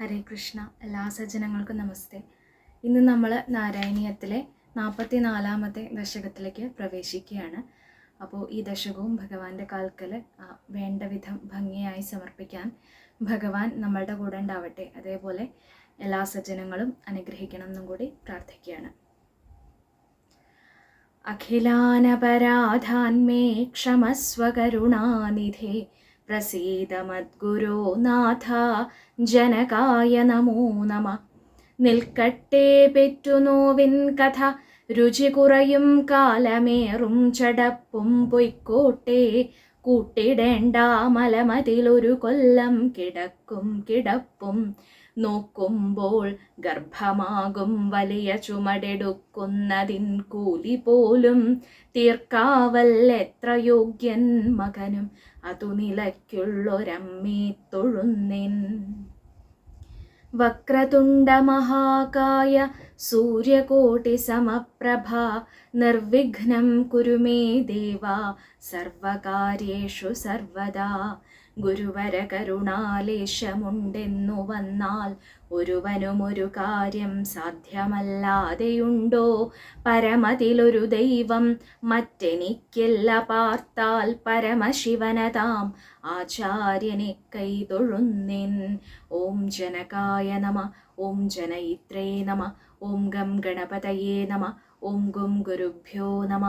ഹരേ കൃഷ്ണ. എല്ലാ സജ്ജനങ്ങൾക്കും നമസ്തേ. ഇന്ന് നമ്മൾ നാരായണീയത്തിലെ 44-ാമത്തെ ദശകത്തിലേക്ക് പ്രവേശിക്കുകയാണ്. അപ്പോൾ ഈ ദശകവും ഭഗവാന്റെ കാൽക്കൽ വേണ്ട വിധം ഭംഗിയായി സമർപ്പിക്കാൻ ഭഗവാൻ നമ്മളുടെ കൂടെ ഉണ്ടാവട്ടെ. അതേപോലെ എല്ലാ സജ്ജനങ്ങളും അനുഗ്രഹിക്കണം എന്നും കൂടി പ്രാർത്ഥിക്കുകയാണ്. അഖിലാനപരാധാന്മേ ക്ഷമസ്വ കരുണാനിധേ പ്രസീദ മദ്ഗുരോ നാഥ ജനകായ നമോ നമ. നിൽക്കട്ടെ പെറ്റുനോവിൻ കഥ, രുചി കുറയും കാലമേറും ചടപ്പും പൊയ്ക്കോട്ടെ. കൂട്ടിടേണ്ട മലമതിലൊരു കൊല്ലം കിടക്കും കിടപ്പും. നോക്കുമ്പോൾ ഗർഭമാകും വലിയ ചുമടെടുക്കുന്നതിൻ കൂലി പോലും തീർക്കാവൽ എത്ര യോഗ്യൻ മകനും അതു നിലയ്ക്കുള്ളൊരമ്മേ തൊഴുന്നിൻ. വക്രതുണ്ട മഹാകായ സൂര്യകോടി സമപ്രഭ നിർവിഘ്നം കുരു മേ ദേവ സർവകാര്യേഷു സർവദാ. ഗുരുവര കരുണാലേശമുണ്ടെന്നു വന്നാൽ ഒരുവനുമൊരു കാര്യം സാധ്യമല്ലാതെയുണ്ടോ? പരമതിലൊരു ദൈവം മറ്റെനിക്കില്ല, പാർത്താൽ പരമശിവനതാം ആചാര്യനെ കൈതൊഴുന്നിൻ. ഓം ജനകായ നമ, ഓം ജനയിത്രേ നമ, ഓം ഗം ഗണപതയേ നമ, ഓം ഗും ഗുരുഭ്യോ നമ.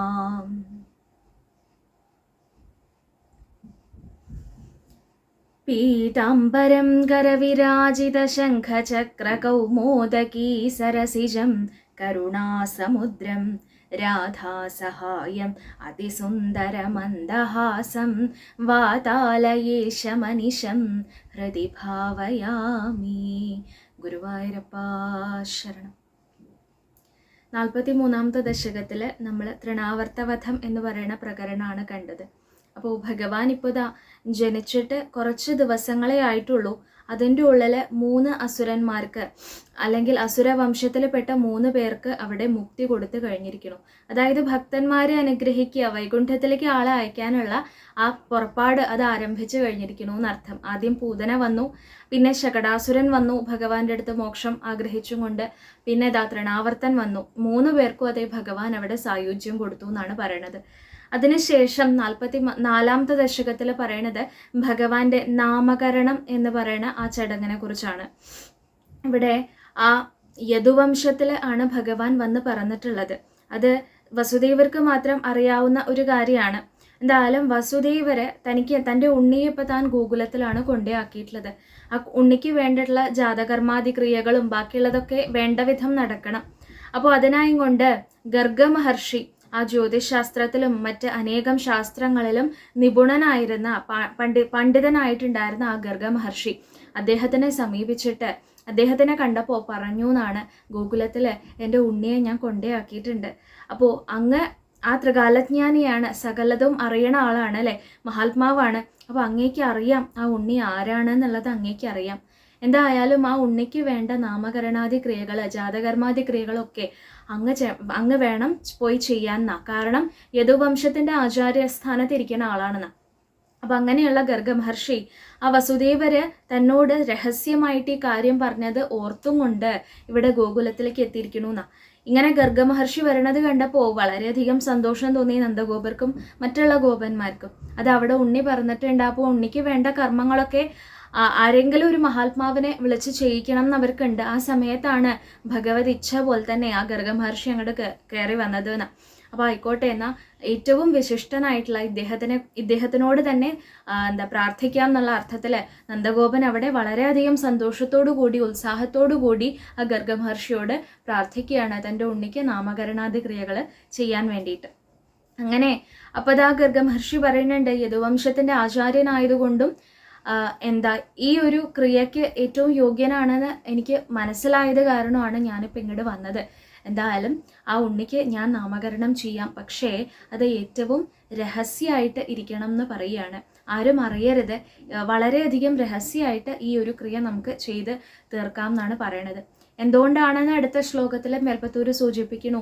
പീതാംബരം കരവിരാജിത ശംഖചക്രകൗമോദകീ സരസിജം കരുണാസമുദ്രം രാധാസഹായം അതിസുന്ദരമന്ദഹാസം വാതാലയേശമനിശം ഹൃദി ഭാവയാമി. ഗുരുവായൂരപ്പാ ശരണം. 43-ാമത്തെ ദശകത്തിൽ നമ്മൾ തൃണാവർത്തവധം എന്ന് പറയുന്ന പ്രകരണമാണ് കണ്ടത്. അപ്പോൾ ഭഗവാൻ ഇപ്പോൾ ജനിച്ചിട്ട് കുറച്ച് ദിവസങ്ങളെ ആയിട്ടുള്ളൂ. അതിൻ്റെ ഉള്ളിൽ 3 അസുരന്മാർക്ക് അല്ലെങ്കിൽ അസുരവംശത്തിൽപ്പെട്ട 3 പേർക്ക് അവിടെ മുക്തി കൊടുത്തു കഴിഞ്ഞിരിക്കുന്നു. അതായത് ഭക്തന്മാരെ അനുഗ്രഹിക്കുക, വൈകുണ്ഠത്തിലേക്ക് ആളെ അയക്കാനുള്ള ആ പുറപ്പാട് അത് ആരംഭിച്ചു കഴിഞ്ഞിരിക്കുന്നു എന്നർത്ഥം. ആദ്യം പൂതന വന്നു, പിന്നെ ശകടാസുരൻ വന്നു ഭഗവാന്റെ അടുത്ത് മോക്ഷം ആഗ്രഹിച്ചും കൊണ്ട്, പിന്നെ തൃണാവർത്തൻ വന്നു. 3 പേർക്കും അതേ ഭഗവാൻ അവിടെ സായുജ്യം കൊടുത്തു എന്നാണ് പറയണത്. അതിനുശേഷം 44-ാമത്തെ ദശകത്തിൽ പറയണത് ഭഗവാന്റെ നാമകരണം എന്ന് പറയുന്ന ആ ചടങ്ങിനെ കുറിച്ചാണ്. ഇവിടെ ആ യദുവംശത്തിൽ ആണ് ഭഗവാൻ വന്ന് പറഞ്ഞിട്ടുള്ളത്. അത് വസുദേവർക്ക് മാത്രം അറിയാവുന്ന ഒരു കാര്യമാണ്. എന്തായാലും വസുദേവര് തൻ്റെ ഉണ്ണിയെ ഇപ്പം താൻ ഗോകുലത്തിലാണ് കൊണ്ടേയാക്കിയിട്ടുള്ളത്. ആ ഉണ്ണിക്ക് വേണ്ടിയിട്ടുള്ള ജാതകർമാദി ക്രിയകളും ബാക്കിയുള്ളതൊക്കെ വേണ്ട വിധം നടക്കണം. അപ്പോൾ അതിനായും കൊണ്ട് ഗർഗ മഹർഷി, ആ ജ്യോതിശാസ്ത്രത്തിലും മറ്റ് അനേകം ശാസ്ത്രങ്ങളിലും നിപുണനായിരുന്ന പണ്ഡിതനായിട്ടുണ്ടായിരുന്ന ആ ഗർഗ മഹർഷി അദ്ദേഹത്തിനെ സമീപിച്ചിട്ട് അദ്ദേഹത്തിനെ കണ്ടപ്പോൾ പറഞ്ഞു എന്നാണ്, ഗോകുലത്തിൽ എൻ്റെ ഉണ്ണിയെ ഞാൻ കൊണ്ടേയാക്കിയിട്ടുണ്ട്. അപ്പോൾ അങ്ങ് ആ ത്രികാലജ്ഞാനിയാണ്, സകലതും അറിയണ ആളാണ് അല്ലേ, മഹാത്മാവാണ്. അപ്പോൾ അങ്ങേക്ക് അറിയാം ആ ഉണ്ണി ആരാണെന്നുള്ളത് അങ്ങേക്ക് അറിയാം. എന്തായാലും ആ ഉണ്ണിക്ക് വേണ്ട നാമകരണാദി ക്രിയകൾ, ജാതകർമാദി ക്രിയകളൊക്കെ അങ്ങ് വേണം പോയി ചെയ്യാന്നാ. കാരണം യദുവംശത്തിന്റെ ആചാര്യസ്ഥാനത്തിരിക്കുന്ന ആളാണെന്നാ. അപ്പം അങ്ങനെയുള്ള ഗർഗ മഹർഷി ആ വസുദേവര് തന്നോട് രഹസ്യമായിട്ട് ഈ കാര്യം പറഞ്ഞത് ഓർത്തും കൊണ്ട് ഇവിടെ ഗോകുലത്തിലേക്ക് എത്തിയിരിക്കണു എന്നാ. ഇങ്ങനെ ഗർഗ മഹർഷി വരണത് കണ്ടപ്പോൾ വളരെയധികം സന്തോഷം തോന്നി നന്ദഗോപർക്കും മറ്റുള്ള ഗോപന്മാർക്കും. അത് അവിടെ ഉണ്ണി പറഞ്ഞിട്ടുണ്ട്. അപ്പോൾ ഉണ്ണിക്ക് വേണ്ട കർമ്മങ്ങളൊക്കെ ആരെങ്കിലും ഒരു മഹാത്മാവിനെ വിളിച്ച് ചെയ്യിക്കണം എന്ന് അവർക്കുണ്ട്. ആ സമയത്താണ് ഭഗവത് ഇച്ഛ പോലെ തന്നെ ആ ഗർഗ മഹർഷി അങ്ങോട്ട് കയറി വന്നത് എന്ന്. അപ്പോൾ ആയിക്കോട്ടെ എന്നാൽ ഏറ്റവും വിശിഷ്ടനായിട്ടുള്ള ഇദ്ദേഹത്തിനോട് തന്നെ പ്രാർത്ഥിക്കാം എന്നുള്ള അർത്ഥത്തിൽ നന്ദഗോപൻ അവിടെ വളരെയധികം സന്തോഷത്തോടു കൂടി ഉത്സാഹത്തോടു കൂടി ആ ഗർഗ മഹർഷിയോട് പ്രാർത്ഥിക്കുകയാണ് തൻ്റെ ഉണ്ണിക്ക് നാമകരണാദി ക്രിയകൾ ചെയ്യാൻ വേണ്ടിയിട്ട്. അങ്ങനെ അപ്പോൾ ആ ഗർഗ മഹർഷി പറയുന്നുണ്ട്, യദുവംശത്തിൻ്റെ ആചാര്യനായതുകൊണ്ടും ഈ ഒരു ക്രിയയ്ക്ക് ഏറ്റവും യോഗ്യനാണെന്ന് എനിക്ക് മനസ്സിലായത് കാരണമാണ് ഞാനിപ്പോൾ ഇങ്ങോട്ട് വന്നത്. എന്തായാലും ആ ഉണ്ണിക്ക് ഞാൻ നാമകരണം ചെയ്യാം, പക്ഷേ അത് ഏറ്റവും രഹസ്യമായിട്ട് ഇരിക്കണം എന്ന് പറയുകയാണ്. ആരും അറിയരുത്, വളരെയധികം രഹസ്യമായിട്ട് ഈ ഒരു ക്രിയ നമുക്ക് ചെയ്ത് തീർക്കാം എന്നാണ് പറയണത്. എന്തുകൊണ്ടാണെന്ന് അടുത്ത ശ്ലോകത്തിൽ മേൽപ്പത്തൂർ സൂചിപ്പിക്കുന്നു.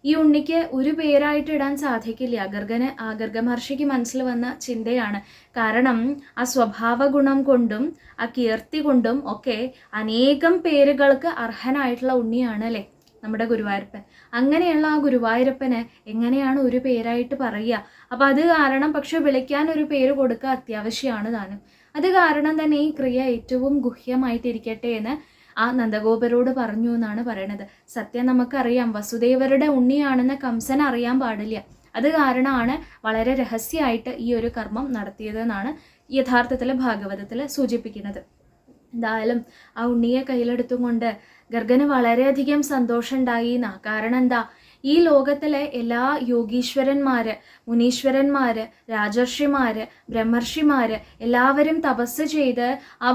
ഈ ഉണ്ണിക്ക് ഒരു പേരായിട്ട് ഇടാൻ സാധിക്കില്ല. ഗർഗ മഹർഷിക്ക് മനസ്സിൽ വന്ന ചിന്തയാണ്. കാരണം ആ സ്വഭാവ ഗുണം കൊണ്ടും ആ കീർത്തി കൊണ്ടും ഒക്കെ അനേകം പേരുകൾക്ക് അർഹനായിട്ടുള്ള ഉണ്ണിയാണ് അല്ലേ നമ്മുടെ ഗുരുവായൂരപ്പൻ. അങ്ങനെയുള്ള ആ ഗുരുവായൂരപ്പന് എങ്ങനെയാണ് ഒരു പേരായിട്ട് പറയുക? അപ്പം അത് കാരണം പക്ഷെ വിളിക്കാൻ ഒരു പേര് കൊടുക്കുക അത്യാവശ്യമാണ് താനും. അത് കാരണം തന്നെ ഈ ക്രിയ ഏറ്റവും ഗുഹ്യമായിട്ടിരിക്കട്ടെ എന്ന് ആ നന്ദഗോപരോട് പറഞ്ഞു എന്നാണ് പറയണത്. സത്യം നമുക്കറിയാം, വസുദേവരുടെ ഉണ്ണിയാണെന്ന് കംസൻ അറിയാൻ പാടില്ല. അത് കാരണമാണ് വളരെ രഹസ്യമായിട്ട് ഈ ഒരു കർമ്മം നടത്തിയതെന്നാണ് യഥാർത്ഥത്തിൽ ഭാഗവതത്തിൽ സൂചിപ്പിക്കുന്നത്. എന്തായാലും ആ ഉണ്ണിയെ കയ്യിലെടുത്തും കൊണ്ട് ഗർഗന് വളരെയധികം സന്തോഷം ഉണ്ടായി. കാരണം എന്താ, ഈ ലോകത്തിലെ എല്ലാ യോഗീശ്വരന്മാര്, മുനീശ്വരന്മാര്, രാജർഷിമാര്, ബ്രഹ്മർഷിമാര് എല്ലാവരും തപസ് ചെയ്ത് ആ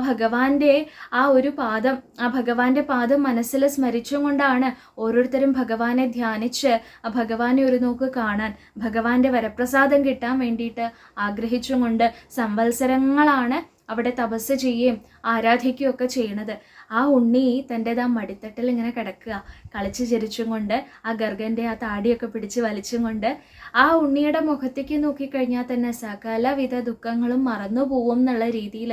ഭഗവാന്റെ പാദം മനസ്സിൽ സ്മരിച്ചും കൊണ്ടാണ് ഓരോരുത്തരും ഭഗവാനെ ധ്യാനിച്ച് ആ ഭഗവാനെ ഒരു നോക്ക് കാണാൻ, ഭഗവാന്റെ വരപ്രസാദം കിട്ടാൻ വേണ്ടിയിട്ട് ആഗ്രഹിച്ചും കൊണ്ട് സംവത്സരങ്ങളാണ് അവിടെ തപസ് ചെയ്യുകയും ആരാധിക്കുകയും ഒക്കെ ചെയ്യണത്. ആ ഉണ്ണി തൻ്റെതാ മടിത്തട്ടിൽ ഇങ്ങനെ കിടക്കുക, കളിച്ച് ചിരിച്ചും കൊണ്ട് ആ ഗർഗൻ്റെ ആ താടിയൊക്കെ പിടിച്ച് വലിച്ചും കൊണ്ട് ആ ഉണ്ണിയുടെ മുഖത്തേക്ക് നോക്കിക്കഴിഞ്ഞാൽ തന്നെ സകലവിധ ദുഃഖങ്ങളും മറന്നു പോവും എന്നുള്ള രീതിയിൽ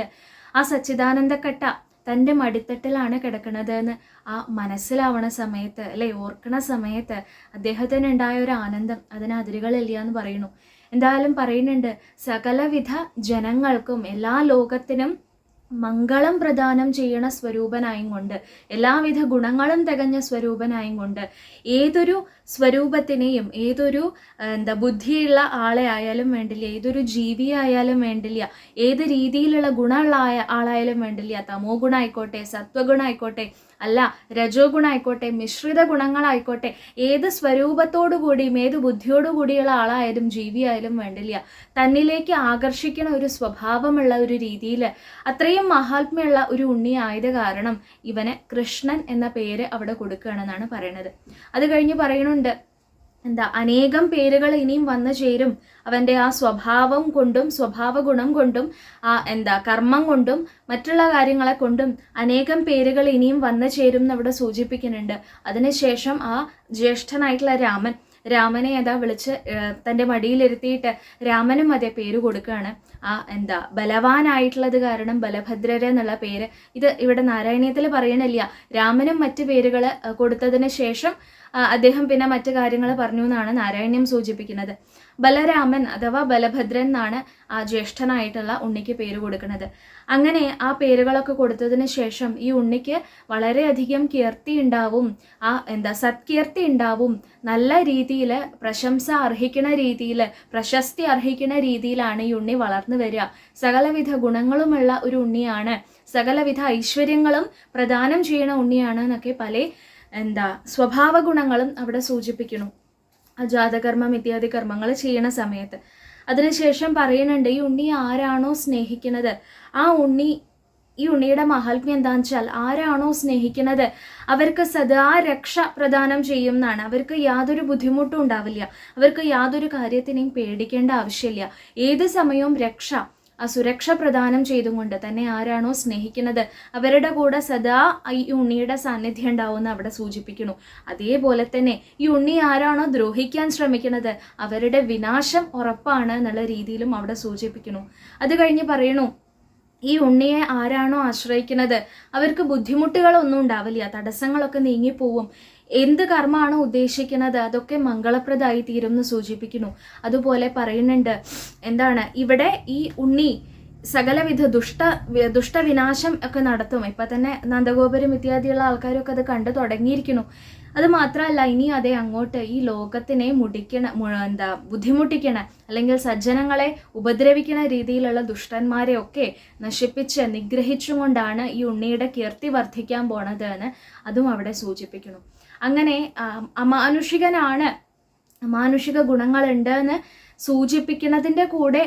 ആ സച്ചിദാനന്ദക്കട്ട തൻ്റെ മടിത്തട്ടിലാണ് കിടക്കുന്നത് എന്ന് ആ മനസ്സിലാവണ സമയത്ത് അല്ലെ, ഓർക്കണ സമയത്ത് അദ്ദേഹത്തിന് ഉണ്ടായ ഒരു ആനന്ദം അതിന് അതിരുകളില്ല എന്ന് പറയുന്നു. എന്തായാലും പറയുന്നുണ്ട്, സകലവിധ ജനങ്ങൾക്കും എല്ലാ ലോകത്തിനും മംഗളം പ്രദാനം ചെയ്യണ സ്വരൂപനായും കൊണ്ട്, എല്ലാവിധ ഗുണങ്ങളും തികഞ്ഞ സ്വരൂപനായും കൊണ്ട് ഏതൊരു സ്വരൂപത്തിനെയും, ഏതൊരു ബുദ്ധിയുള്ള ആളെ ആയാലും വേണ്ടില്ല, ഏതൊരു ജീവിയായാലും വേണ്ടില്ല, ഏത് രീതിയിലുള്ള ഗുണമുള്ള ആളായാലും വേണ്ടില്ല, തമോ ഗുണമായിക്കോട്ടെ, സത്വഗുണമായിക്കോട്ടെ, അല്ല രജോ ഗുണമായിക്കോട്ടെ, മിശ്രിത ഗുണങ്ങളായിക്കോട്ടെ, ഏത് സ്വരൂപത്തോടു കൂടിയും ഏത് ബുദ്ധിയോടു കൂടിയുള്ള ആളായാലും ജീവിയായാലും വേണ്ടില്ല, തന്നിലേക്ക് ആകർഷിക്കണ ഒരു സ്വഭാവമുള്ള ഒരു രീതിയിൽ അത്രയും മഹാത്മ്യമുള്ള ഒരു ഉണ്ണി ആയത് കാരണം ഇവന് കൃഷ്ണൻ എന്ന പേര് അവിടെ കൊടുക്കുകയാണെന്നാണ് പറയണത്. അത് കഴിഞ്ഞ് പറയണുണ്ട്, അനേകം പേരുകൾ ഇനിയും വന്നു ചേരും അവൻ്റെ ആ സ്വഭാവം കൊണ്ടും സ്വഭാവ ഗുണം കൊണ്ടും ആ കർമ്മം കൊണ്ടും മറ്റുള്ള കാര്യങ്ങളെ കൊണ്ടും അനേകം പേരുകൾ ഇനിയും വന്നു ചേരും എന്നവിടെ സൂചിപ്പിക്കുന്നുണ്ട്. അതിനുശേഷം ആ ജ്യേഷ്ഠനായിട്ടുള്ള രാമനെ വിളിച്ച് തൻ്റെ മടിയിലിരുത്തിയിട്ട് രാമനും അതേ പേര് കൊടുക്കുകയാണ്. ബലവാനായിട്ടുള്ളത് കാരണം ബലഭദ്രര് എന്നുള്ള പേര് ഇത് ഇവിടെ നാരായണീയത്തിൽ പറയണില്ല. രാമനും മറ്റ് പേരുകൾ കൊടുത്തതിന് ശേഷം അദ്ദേഹം പിന്നെ മറ്റു കാര്യങ്ങൾ പറഞ്ഞു എന്നാണ് നാരായണീയം സൂചിപ്പിക്കുന്നത്. ബലരാമൻ അഥവാ ബലഭദ്രൻ എന്നാണ് ആ ജ്യേഷ്ഠനായിട്ടുള്ള ഉണ്ണിക്ക് പേര് കൊടുക്കുന്നത്. അങ്ങനെ ആ പേരുകളൊക്കെ കൊടുത്തതിന് ശേഷം ഈ ഉണ്ണിക്ക് വളരെയധികം കീർത്തി ഉണ്ടാവും, സത്കീർത്തി ഉണ്ടാവും, നല്ല രീതിയിൽ പ്രശംസ അർഹിക്കുന്ന രീതിയിൽ, പ്രശസ്തി അർഹിക്കുന്ന രീതിയിലാണ് ഈ ഉണ്ണി വളർന്നു വരിക. സകലവിധ ഗുണങ്ങളുമുള്ള ഒരു ഉണ്ണിയാണ്, സകലവിധ ഐശ്വര്യങ്ങളും പ്രദാനം ചെയ്യുന്ന ഉണ്ണിയാണ് എന്നൊക്കെ പല സ്വഭാവ ഗുണങ്ങളും അവിടെ സൂചിപ്പിക്കുന്നു ജാതകർമ്മം ഇത്യാദി കർമ്മങ്ങൾ ചെയ്യണ സമയത്ത്. അതിനുശേഷം പറയുന്നുണ്ട്, ഈ ഉണ്ണി ആരാണോ സ്നേഹിക്കുന്നത് ഈ ഉണ്ണിയുടെ മഹാത്മ്യം എന്താണെന്ന് വെച്ചാൽ ആരാണോ സ്നേഹിക്കുന്നത് അവർക്ക് സദാ രക്ഷ പ്രദാനം ചെയ്യും എന്നാണ്. അവർക്ക് യാതൊരു ബുദ്ധിമുട്ടും ഉണ്ടാവില്ല, അവർക്ക് യാതൊരു കാര്യത്തിനെയും പേടിക്കേണ്ട ആവശ്യമില്ല. ഏത് സമയവും സുരക്ഷ പ്രദാനം ചെയ്തുകൊണ്ട് തന്നെ ആരാണോ സ്നേഹിക്കുന്നത് അവരുടെ കൂടെ സദാ ഈ ഉണ്ണിയുടെ സാന്നിധ്യം ഉണ്ടാവുമെന്ന് അവിടെ സൂചിപ്പിക്കുന്നു. അതേപോലെ തന്നെ ഈ ഉണ്ണി ആരാണോ ദ്രോഹിക്കാൻ ശ്രമിക്കുന്നത് അവരുടെ വിനാശം ഉറപ്പാണ് എന്നുള്ള രീതിയിലും അവിടെ സൂചിപ്പിക്കുന്നു. അത് കഴിഞ്ഞ് പറയണു, ഈ ഉണ്ണിയെ ആരാണോ ആശ്രയിക്കുന്നത് അവർക്ക് ബുദ്ധിമുട്ടുകളൊന്നും ഉണ്ടാവില്ല, തടസ്സങ്ങളൊക്കെ നീങ്ങിപ്പോവും. എന്ത് കർമ്മമാണോ ഉദ്ദേശിക്കുന്നത് അതൊക്കെ മംഗളപ്രദമായി തീരും എന്ന് സൂചിപ്പിക്കുന്നു. അതുപോലെ പറയുന്നുണ്ട്, ഇവിടെ ഈ ഉണ്ണി സകലവിധ ദുഷ്ടവിനാശം ഒക്കെ നടത്തും. ഇപ്പം തന്നെ നന്ദഗോപുരം ഇത്യാദിയുള്ള ആൾക്കാരൊക്കെ അത് കണ്ടു തുടങ്ങിയിരിക്കുന്നു. അത് മാത്രമല്ല, ഇനി അതേ അങ്ങോട്ട് ഈ ലോകത്തിനെ ബുദ്ധിമുട്ടിക്കണ അല്ലെങ്കിൽ സജ്ജനങ്ങളെ ഉപദ്രവിക്കണ രീതിയിലുള്ള ദുഷ്ടന്മാരെ ഒക്കെ നശിപ്പിച്ച് നിഗ്രഹിച്ചും കൊണ്ടാണ് ഈ ഉണ്ണിയുടെ കീർത്തി വർദ്ധിക്കാൻ പോണത് എന്ന് അതും അവിടെ സൂചിപ്പിക്കുന്നു. അങ്ങനെ അമാനുഷിക ഗുണങ്ങളുണ്ട് എന്ന് സൂചിപ്പിക്കുന്നതിൻ്റെ കൂടെ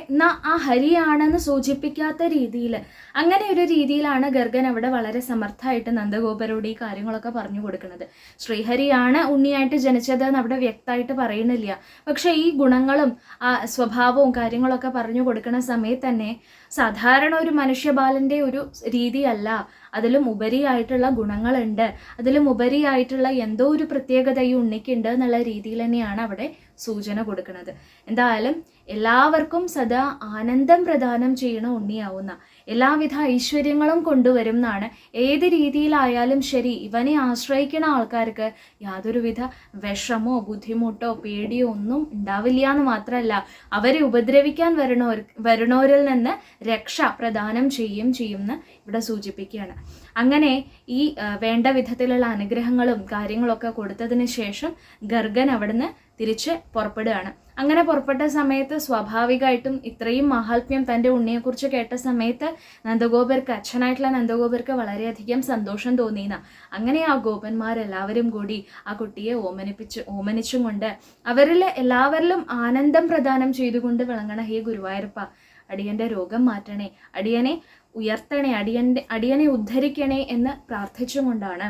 ആ ഹരിയാണെന്ന് സൂചിപ്പിക്കാത്ത രീതിയിൽ, അങ്ങനെ ഒരു രീതിയിലാണ് ഗർഗൻ അവിടെ വളരെ സമർത്ഥമായിട്ട് നന്ദഗോപരോട് ഈ കാര്യങ്ങളൊക്കെ പറഞ്ഞു കൊടുക്കുന്നത്. ശ്രീഹരിയാണ് ഉണ്ണിയായിട്ട് ജനിച്ചതെന്ന് അവിടെ വ്യക്തമായിട്ട് പറയുന്നില്ല. പക്ഷേ ഈ ഗുണങ്ങളും ആ സ്വഭാവവും കാര്യങ്ങളൊക്കെ പറഞ്ഞു കൊടുക്കുന്ന സമയത്ത് തന്നെ സാധാരണ ഒരു മനുഷ്യബാലൻ്റെ ഒരു രീതിയല്ല, അതിലും ഉപരിയായിട്ടുള്ള ഗുണങ്ങളുണ്ട്, അതിലും ഉപരിയായിട്ടുള്ള എന്തോ ഒരു പ്രത്യേകത ഈ ഉണ്ണിക്കുണ്ട് എന്നുള്ള രീതിയിൽ തന്നെയാണ് അവിടെ സൂചന കൊടുക്കുന്നത്. എന്തായാലും എല്ലാവർക്കും സദാ ആനന്ദം പ്രദാനം ചെയ്യണ ഉണ്ണിയാവുന്ന, എല്ലാവിധ ഐശ്വര്യങ്ങളും കൊണ്ടുവരും എന്നാണ്. ഏത് രീതിയിലായാലും ശരി, ഇവനെ ആശ്രയിക്കുന്ന ആൾക്കാർക്ക് യാതൊരുവിധ വിഷമോ ബുദ്ധിമുട്ടോ പേടിയോ ഒന്നും ഉണ്ടാവില്ല എന്ന് മാത്രമല്ല, അവരെ ഉപദ്രവിക്കാൻ വരുന്നവരിൽ നിന്ന് രക്ഷ പ്രദാനം ചെയ്യുമെന്ന് ഇവിടെ സൂചിപ്പിക്കുകയാണ്. അങ്ങനെ ഈ വേണ്ട വിധത്തിലുള്ള അനുഗ്രഹങ്ങളും കാര്യങ്ങളൊക്കെ കൊടുത്തതിന് ശേഷം ഗർഗൻ അവിടുന്ന് തിരിച്ച് പുറപ്പെടുകയാണ്. അങ്ങനെ പുറപ്പെട്ട സമയത്ത് സ്വാഭാവികമായിട്ടും ഇത്രയും മഹാത്മ്യം തൻ്റെ ഉണ്ണിയെക്കുറിച്ച് കേട്ട സമയത്ത് നന്ദഗോപർക്ക്, അച്ഛനായിട്ടുള്ള നന്ദഗോപർക്ക് വളരെയധികം സന്തോഷം തോന്നിയെന്ന. അങ്ങനെ ആ ഗോപന്മാരെല്ലാവരും കൂടി ആ കുട്ടിയെ ഓമനിച്ചും കൊണ്ട് അവരിൽ എല്ലാവരിലും ആനന്ദം പ്രദാനം ചെയ്തുകൊണ്ട് വിളങ്ങണ ഹേ ഗുരുവായൂരപ്പ, അടിയൻ്റെ രോഗം മാറ്റണേ, അടിയനെ ഉയർത്തണേ, അടിയനെ ഉദ്ധരിക്കണേ എന്ന് പ്രാർത്ഥിച്ചുകൊണ്ടാണ്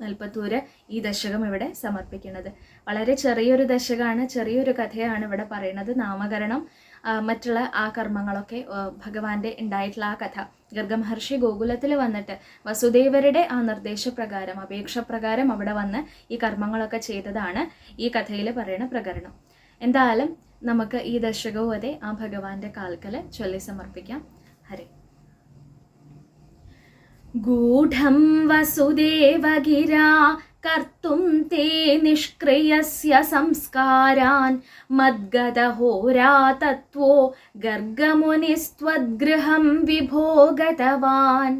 നൽപ്പത്തൂര് ഈ ദശകം ഇവിടെ സമർപ്പിക്കുന്നത്. വളരെ ചെറിയൊരു ദശകമാണ്, ചെറിയൊരു കഥയാണ് ഇവിടെ പറയുന്നത്. നാമകരണം മറ്റുള്ള ആ കർമ്മങ്ങളൊക്കെ ഭഗവാന്റെ ഉണ്ടായിട്ടുള്ള ആ കഥ, ഗർഗമഹർഷി ഗോകുലത്തിൽ വന്നിട്ട് വസുദേവരുടെ ആ നിർദ്ദേശപ്രകാരം, അപേക്ഷപ്രകാരം അവിടെ വന്ന് ഈ കർമ്മങ്ങളൊക്കെ ചെയ്തതാണ് ഈ കഥയിൽ പറയുന്ന പ്രകരണം. എന്തായാലും നമുക്ക് ഈ ദശകവും അതെ ആ ഭഗവാന്റെ കാൽക്കൽ ചൊല്ലി സമർപ്പിക്കാം. ഹരേ. ഗൂഢം വസുദേവഗിരാ കർത്തും തേ നിഷ്ക്രിയസ്യ സംസ്കാരാൻ മദ്ഗതഹോരാ തത്വോ ഗർഗമുനിസ്ത്വദ്ഗൃഹം വിഭോ ഗതവാൻ.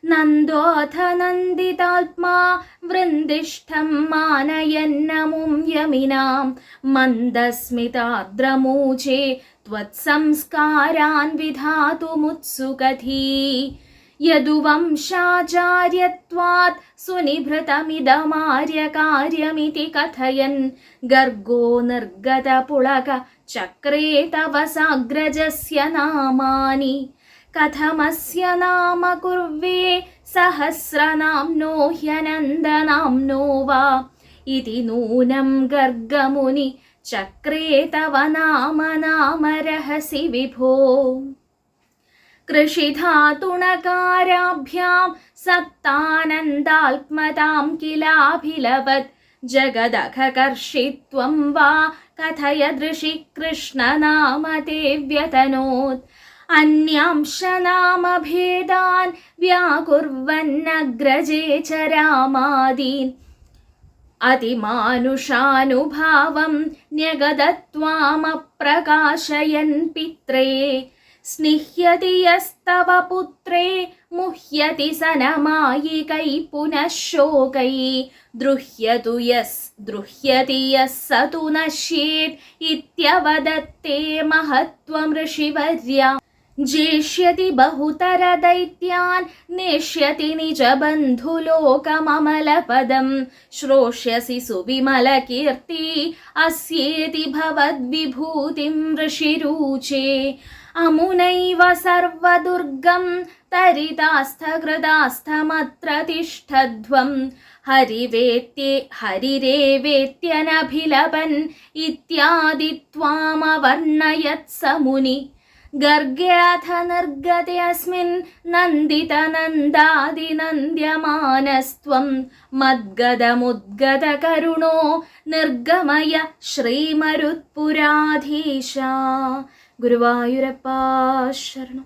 നന്ദോഥ നന്ദിതാത്മാ വൃന്ദിഷ്ഠം മാനയന്നമും യമിനാം മന്ദസ്മിതാർദ്രമൂചേ ത്വത്സംസ്കാരാൻ വിധാതുമുത്സുകധീ. യദുവംശാചാര്യത്വാത് സുനിഭൃതമിദമാര്യകാര്യമിതി കഥയൻ ഗർഗോ നിർഗതപുളക ചക്രേ തവ സാഗ്രജസ്യ നാമാനി. കഥമസ്യ നാമ കുർവേ സഹസ്രനാംനോ ഹ്യനന്ദനാംനോ വാ ഇതി നൂനം ഗർഗമുനി ചക്രേ തവ നാമരഹസി വിഭോ. കൃഷിധാതുണകാരാഭ്യാം സത്താനന്ദാത്മതാം കിലാഭിലവത് ജഗദഖകർഷിത്വം വാ കഥയദൃശി കൃഷ്ണനാമതേ വ്യതനോത്. അന്യാംശനാമഭേദാൻ വ്യാകുർവന്നഗ്രജേ ച രാമാദീൻ അതിമാനുഷാനുഭാവം ന്യഗതത്വാമപ്രകാശയൻ പിത്രേ. സ്നിഹ്യതി യസ്തവ പുത്രേ മുഹ്യതി സനമായികൈ പുനഃ ശോകൈ. ദ്രുഹ്യതി യസ് സതു നശ്യേത് ഇത്യവദത്തേ മഹത്വം ഋഷിവർയ. ജേഷ്യതി ബഹുതര ദൈത്യാൻ നേഷ്യതി നിജബന്ധുലോകമമലപദം. ശ്രോഷ്യസി സുവിമലകീർത്തി അസ്യേതി ഭവദ്വിഭൂതിം ഋഷിരൂചേ. അമുനൈവ സർവദുർഗം തരിതാസ്ഥകൃതാസ്ഥമത്ര തിഷ്ഠധ്വം. ഹരിരേവേത്യനഭിലപൻ ഇത്യാദി ത്വാമവർണ്ണയത് സമുനി. ഗർഗ്യാഥ നിർഗതയസ്മിൻ നന്ദിതനന്ദാദിനന്ദ്യമാനസ്ത്വം. മദ്ഗതമുദ്ഗതകരുണോ നിർഗമയ ശ്രീമരുത്പുരാധീശ. ഗുരുവായൂരപ്പാ ശരണം.